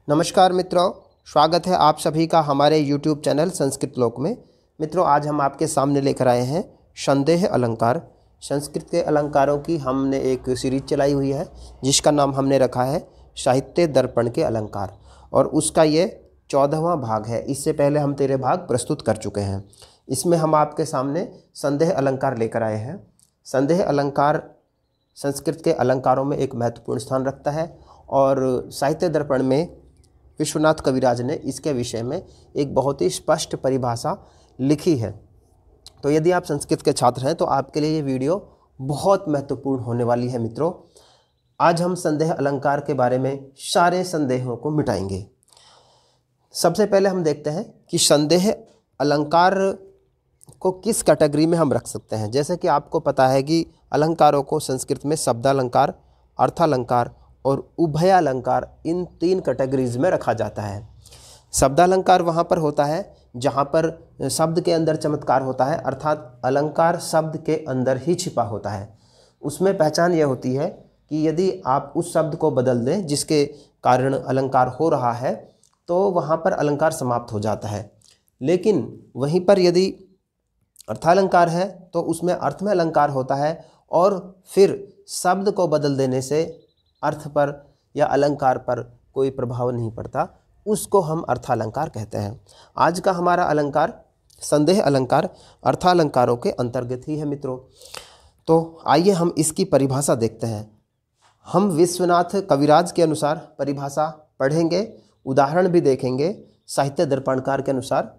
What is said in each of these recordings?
नमस्कार मित्रों, स्वागत है आप सभी का हमारे YouTube चैनल संस्कृत लोक में। मित्रों, आज हम आपके सामने लेकर आए हैं संदेह अलंकार। संस्कृत के अलंकारों की हमने एक सीरीज चलाई हुई है जिसका नाम हमने रखा है साहित्य दर्पण के अलंकार, और उसका ये 14वां भाग है। इससे पहले हम 13 भाग प्रस्तुत कर चुके हैं। इसमें हम आपके सामने संदेह अलंकार लेकर आए हैं। संदेह अलंकार संस्कृत के अलंकारों में एक महत्वपूर्ण स्थान रखता है और साहित्य दर्पण में विश्वनाथ कविराज ने इसके विषय में एक बहुत ही स्पष्ट परिभाषा लिखी है। तो यदि आप संस्कृत के छात्र हैं तो आपके लिए ये वीडियो बहुत महत्वपूर्ण होने वाली है। मित्रों, आज हम संदेह अलंकार के बारे में सारे संदेहों को मिटाएंगे। सबसे पहले हम देखते हैं कि संदेह अलंकार को किस कैटेगरी में हम रख सकते हैं। जैसे कि आपको पता है कि अलंकारों को संस्कृत में शब्दालंकार, अर्थालंकार और उभयालंकार, इन 3 कैटेगरीज में रखा जाता है। शब्दालंकार वहाँ पर होता है जहाँ पर शब्द के अंदर चमत्कार होता है, अर्थात अलंकार शब्द के अंदर ही छिपा होता है। उसमें पहचान यह होती है कि यदि आप उस शब्द को बदल दें जिसके कारण अलंकार हो रहा है तो वहाँ पर अलंकार समाप्त हो जाता है। लेकिन वहीं पर यदि अर्थालंकार है तो उसमें अर्थ में अलंकार होता है और फिर शब्द को बदल देने से अर्थ पर या अलंकार पर कोई प्रभाव नहीं पड़ता, उसको हम अर्थालंकार कहते हैं। आज का हमारा अलंकार संदेह अलंकार अर्थालंकारों के अंतर्गत ही है। मित्रों, तो आइए हम इसकी परिभाषा देखते हैं। हम विश्वनाथ कविराज के अनुसार परिभाषा पढ़ेंगे, उदाहरण भी देखेंगे साहित्य दर्पणकार के अनुसार।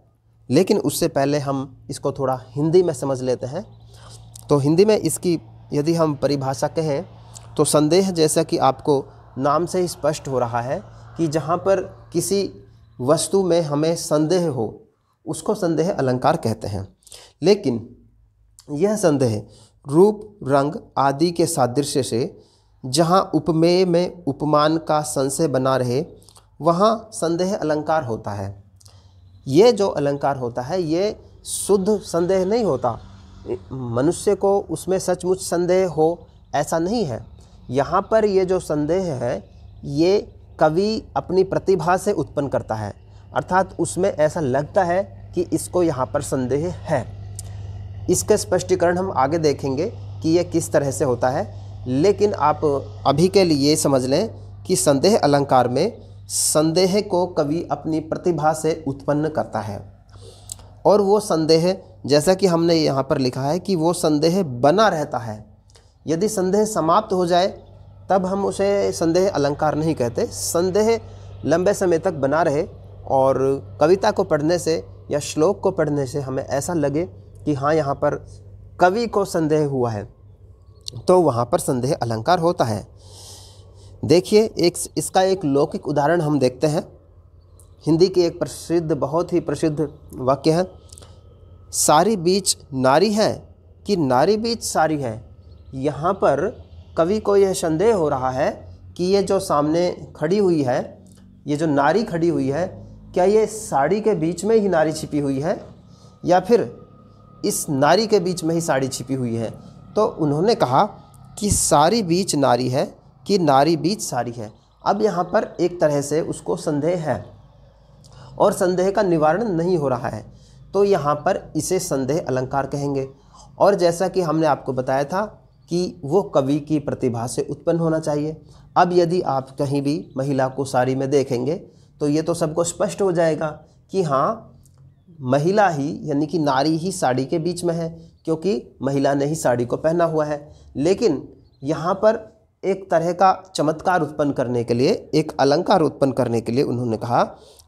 लेकिन उससे पहले हम इसको थोड़ा हिंदी में समझ लेते हैं। तो हिंदी में इसकी यदि हम परिभाषा कहें तो संदेह, जैसा कि आपको नाम से ही स्पष्ट हो रहा है कि जहाँ पर किसी वस्तु में हमें संदेह हो उसको संदेह अलंकार कहते हैं। लेकिन यह संदेह रूप, रंग आदि के सादृश्य से जहाँ उपमेय में उपमान का संशय बना रहे वहाँ संदेह अलंकार होता है। ये जो अलंकार होता है ये शुद्ध संदेह नहीं होता। मनुष्य को उसमें सचमुच संदेह हो ऐसा नहीं है। यहाँ पर ये जो संदेह है ये कवि अपनी प्रतिभा से उत्पन्न करता है, अर्थात उसमें ऐसा लगता है कि इसको यहाँ पर संदेह है। इसके स्पष्टीकरण हम आगे देखेंगे कि ये किस तरह से होता है। लेकिन आप अभी के लिए समझ लें कि संदेह अलंकार में संदेह को कवि अपनी प्रतिभा से उत्पन्न करता है, और वो संदेह, जैसा कि हमने यहाँ पर लिखा है कि वो संदेह बना रहता है। यदि संदेह समाप्त हो जाए तब हम उसे संदेह अलंकार नहीं कहते। संदेह लंबे समय तक बना रहे और कविता को पढ़ने से या श्लोक को पढ़ने से हमें ऐसा लगे कि हाँ, यहाँ पर कवि को संदेह हुआ है, तो वहाँ पर संदेह अलंकार होता है। देखिए, इसका एक लौकिक उदाहरण हम देखते हैं। हिंदी की एक प्रसिद्ध, बहुत ही प्रसिद्ध वाक्य है, सारी बीच नारी है कि नारी बीच सारी है। यहाँ पर कवि को यह संदेह हो रहा है कि ये जो सामने खड़ी हुई है, ये जो नारी खड़ी हुई है, क्या ये साड़ी के बीच में ही नारी छिपी हुई है या फिर इस नारी के बीच में ही साड़ी छिपी हुई है। तो उन्होंने कहा कि सारी बीच नारी है कि नारी बीच साड़ी है। अब यहाँ पर एक तरह से उसको संदेह है और संदेह का निवारण नहीं हो रहा है, तो यहाँ पर इसे संदेह अलंकार कहेंगे। और जैसा कि हमने आपको बताया था कि वो कवि की प्रतिभा से उत्पन्न होना चाहिए। अब यदि आप कहीं भी महिला को साड़ी में देखेंगे तो ये तो सबको स्पष्ट हो जाएगा कि हाँ, महिला ही यानी कि नारी ही साड़ी के बीच में है, क्योंकि महिला ने ही साड़ी को पहना हुआ है। लेकिन यहाँ पर एक तरह का चमत्कार उत्पन्न करने के लिए, एक अलंकार उत्पन्न करने के लिए उन्होंने कहा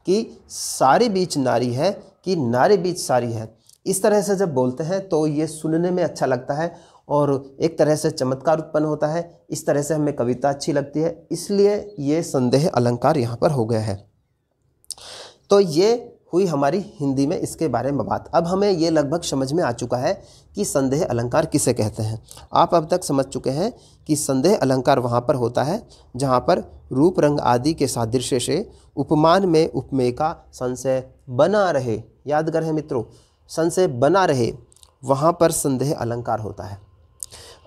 कि सारी बीच नारी है कि नारी बीच साड़ी है। इस तरह से जब बोलते हैं तो ये सुनने में अच्छा लगता है और एक तरह से चमत्कार उत्पन्न होता है। इस तरह से हमें कविता अच्छी लगती है, इसलिए ये संदेह अलंकार यहाँ पर हो गया है। तो ये हुई हमारी हिंदी में इसके बारे में बात। अब हमें ये लगभग समझ में आ चुका है कि संदेह अलंकार किसे कहते हैं। आप अब तक समझ चुके हैं कि संदेह अलंकार वहाँ पर होता है जहाँ पर रूप, रंग आदि के सादृश्य से उपमान में उपमेय का संशय बना रहे। याद करें मित्रों, संशय बना रहे, वहाँ पर संदेह अलंकार होता है।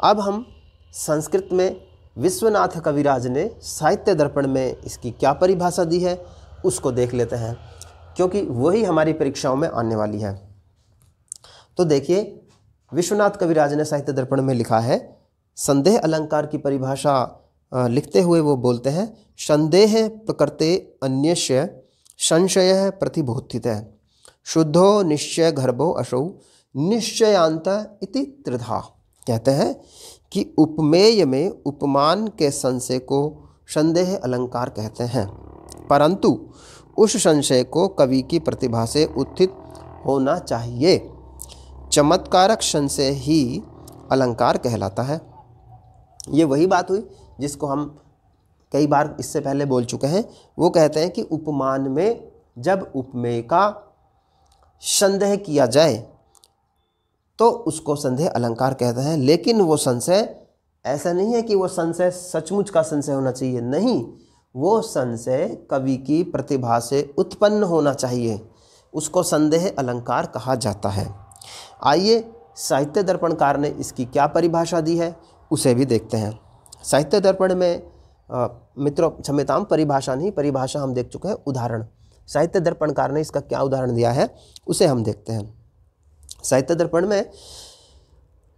अब हम संस्कृत में विश्वनाथ कविराज ने साहित्य दर्पण में इसकी क्या परिभाषा दी है, उसको देख लेते हैं, क्योंकि वही हमारी परीक्षाओं में आने वाली है। तो देखिए, विश्वनाथ कविराज ने साहित्य दर्पण में लिखा है, संदेह अलंकार की परिभाषा लिखते हुए वो बोलते हैं, संदेह प्रकृते अन्यस्य संशय प्रतिबोधित है, शुद्धो निश्चय गर्भो अशौ निश्चयांत इति त्रिधा। कहते हैं कि उपमेय में उपमान के संशय को संदेह अलंकार कहते हैं, परंतु उस संशय को कवि की प्रतिभा से उत्थित होना चाहिए। चमत्कारक संशय ही अलंकार कहलाता है। ये वही बात हुई जिसको हम कई बार इससे पहले बोल चुके हैं। वो कहते हैं कि उपमान में जब उपमेय का संदेह किया जाए तो उसको संदेह अलंकार कहते हैं, लेकिन वो संशय ऐसा नहीं है कि वो संशय सचमुच का संशय होना चाहिए, नहीं, वो संशय कवि की प्रतिभा से उत्पन्न होना चाहिए, उसको संदेह अलंकार कहा जाता है। आइए साहित्य दर्पणकार ने इसकी क्या परिभाषा दी है उसे भी देखते हैं। साहित्य दर्पण में मित्रों, क्षम्यताम, परिभाषा नहीं, परिभाषा हम देख चुके हैं, उदाहरण। साहित्य दर्पणकार ने इसका क्या उदाहरण दिया है उसे हम देखते हैं। साहित्य दर्पण में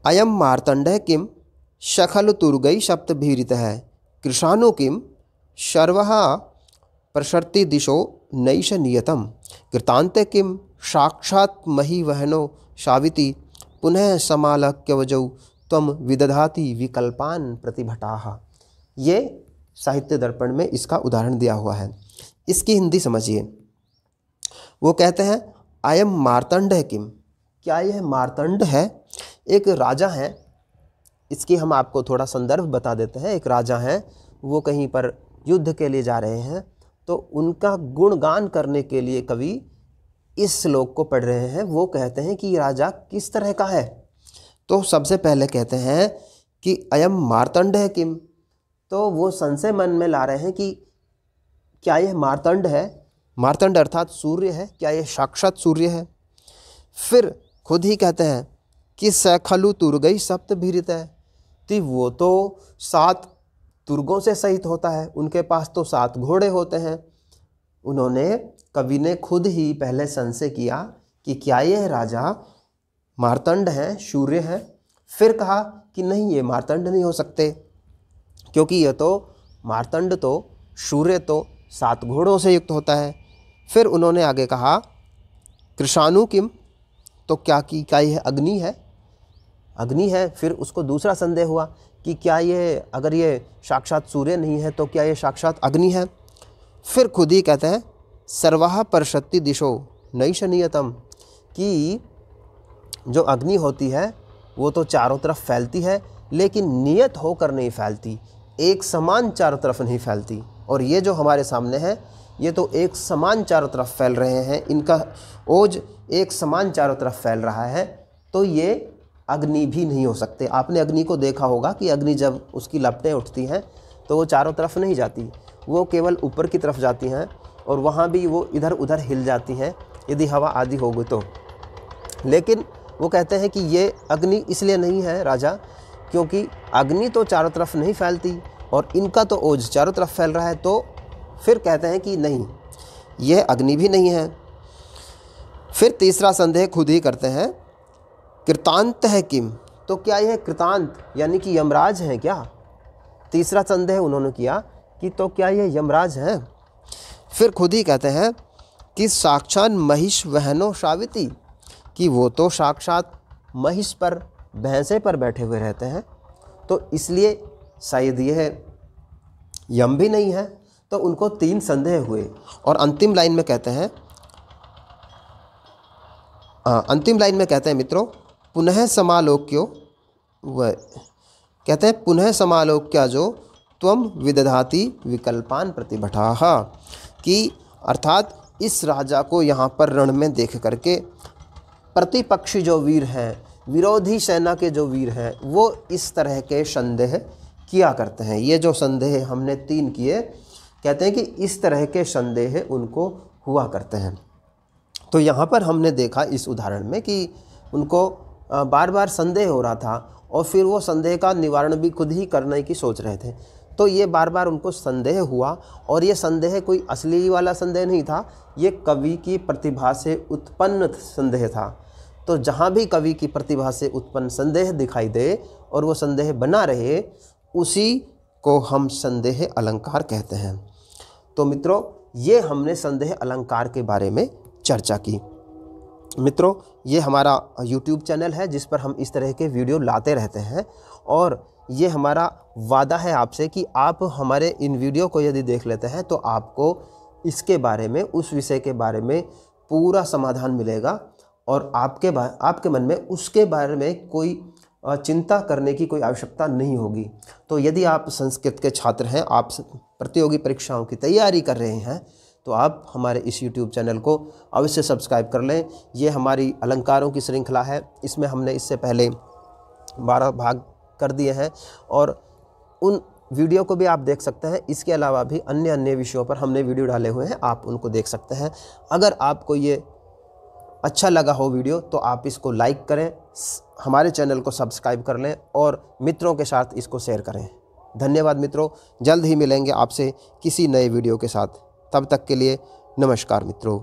अयम मार्तंड किम शखल तुर्गई सप्तभीरित है, कृशानु किम सर्वः प्रसर्ति दिशो नैष नियतम, कृतांते किम साक्षात् मही वहनो साविति, पुनः समालक्यवजौ त्वम विदधाति विकल्पान प्रतिभटाः। ये साहित्य दर्पण में इसका उदाहरण दिया हुआ है। इसकी हिंदी समझिए। वो कहते हैं अयम मार्तंड है किम, क्या यह मार्तंड है? एक राजा है, इसकी हम आपको थोड़ा संदर्भ बता देते हैं। एक राजा हैं, वो कहीं पर युद्ध के लिए जा रहे हैं, तो उनका गुणगान करने के लिए कवि इस श्लोक को पढ़ रहे हैं। वो कहते हैं कि राजा किस तरह का है। तो सबसे पहले कहते हैं कि अयम मार्तंड है किम, तो वो संशय मन में ला रहे हैं कि क्या यह मार्तंड है? मार्तंड अर्थात सूर्य है, क्या यह साक्षात सूर्य है? फिर खुद ही कहते हैं कि सखलु तुर्गई सप्तभीरित है, तो वो तो 7 तुर्गों से सहित होता है, उनके पास तो 7 घोड़े होते हैं। उन्होंने, कवि ने खुद ही पहले संशय किया कि क्या यह राजा मार्तंड है, सूर्य है। फिर कहा कि नहीं, ये मार्तंड नहीं हो सकते, क्योंकि ये तो मार्तंड तो सूर्य तो 7 घोड़ों से युक्त होता है। फिर उन्होंने आगे कहा कृशानु किम, तो क्या यह अग्नि है? अग्नि है। फिर उसको दूसरा संदेह हुआ कि क्या ये, अगर ये साक्षात सूर्य नहीं है तो क्या ये साक्षात अग्नि है? फिर खुद ही कहते हैं सर्वः परशक्ति दिशो नैष नियतम, कि जो अग्नि होती है वो तो चारों तरफ फैलती है, लेकिन नियत होकर नहीं फैलती, एक समान चारों तरफ नहीं फैलती। और ये जो हमारे सामने है, ये तो एक समान चारों तरफ फैल रहे हैं, इनका ओज एक समान चारों तरफ फैल रहा है, तो ये अग्नि भी नहीं हो सकते। आपने अग्नि को देखा होगा कि अग्नि जब उसकी लपटें उठती हैं तो वो चारों तरफ नहीं जाती, वो केवल ऊपर की तरफ जाती हैं, और वहाँ भी वो इधर उधर हिल जाती हैं यदि हवा आदि होगी तो। लेकिन वो कहते हैं कि ये अग्नि इसलिए नहीं है राजा, क्योंकि अग्नि तो चारों तरफ नहीं फैलती और इनका तो ओज चारों तरफ फैल रहा है। तो फिर कहते हैं कि नहीं, यह अग्नि भी नहीं है। फिर तीसरा संदेह खुद ही करते हैं कृतांत है किम, तो क्या यह कृतांत यानी कि यमराज हैं क्या? तीसरा संदेह उन्होंने किया कि तो क्या यह यमराज हैं? फिर खुद ही कहते हैं कि साक्षात महिष वहनो साविती, कि वो तो साक्षात महिष पर, भैंसे पर बैठे हुए रहते हैं, तो इसलिए शायद यह यम भी नहीं है। तो उनको 3 संदेह हुए। और अंतिम लाइन में कहते हैं, मित्रों, पुनः समालोक्यो, वह कहते हैं पुनः समालोक्या जो त्वम विदधाति विकल्पान प्रतिभटाः, कि अर्थात इस राजा को यहाँ पर रण में देख करके प्रतिपक्षी जो वीर हैं, विरोधी सेना के जो वीर हैं, वो इस तरह के संदेह किया करते हैं। ये जो संदेह हमने 3 किए, कहते हैं कि इस तरह के संदेह उनको हुआ करते हैं। तो यहाँ पर हमने देखा इस उदाहरण में कि उनको बार बार संदेह हो रहा था, और फिर वो संदेह का निवारण भी खुद ही करने की सोच रहे थे। तो ये बार बार उनको संदेह हुआ, और ये संदेह कोई असली वाला संदेह नहीं था, ये कवि की प्रतिभा से उत्पन्न संदेह था। तो जहाँ भी कवि की प्रतिभा से उत्पन्न संदेह दिखाई दे और वो संदेह बना रहे, उसी को हम संदेह अलंकार कहते हैं। तो मित्रों, ये हमने संदेह अलंकार के बारे में चर्चा की। मित्रों, ये हमारा YouTube चैनल है जिस पर हम इस तरह के वीडियो लाते रहते हैं, और ये हमारा वादा है आपसे कि आप हमारे इन वीडियो को यदि देख लेते हैं तो आपको इसके बारे में, उस विषय के बारे में पूरा समाधान मिलेगा, और आपके मन में उसके बारे में कोई चिंता करने की कोई आवश्यकता नहीं होगी। तो यदि आप संस्कृत के छात्र हैं, आप प्रतियोगी परीक्षाओं की तैयारी कर रहे हैं, तो आप हमारे इस YouTube चैनल को अवश्य सब्सक्राइब कर लें। ये हमारी अलंकारों की श्रृंखला है, इसमें हमने इससे पहले 12 भाग कर दिए हैं, और उन वीडियो को भी आप देख सकते हैं। इसके अलावा भी अन्य विषयों पर हमने वीडियो डाले हुए हैं, आप उनको देख सकते हैं। अगर आपको ये अच्छा लगा हो वीडियो तो आप इसको लाइक करें, हमारे चैनल को सब्सक्राइब कर लें और मित्रों के साथ इसको शेयर करें। धन्यवाद मित्रों, जल्द ही मिलेंगे आपसे किसी नए वीडियो के साथ। तब तक के लिए नमस्कार मित्रों।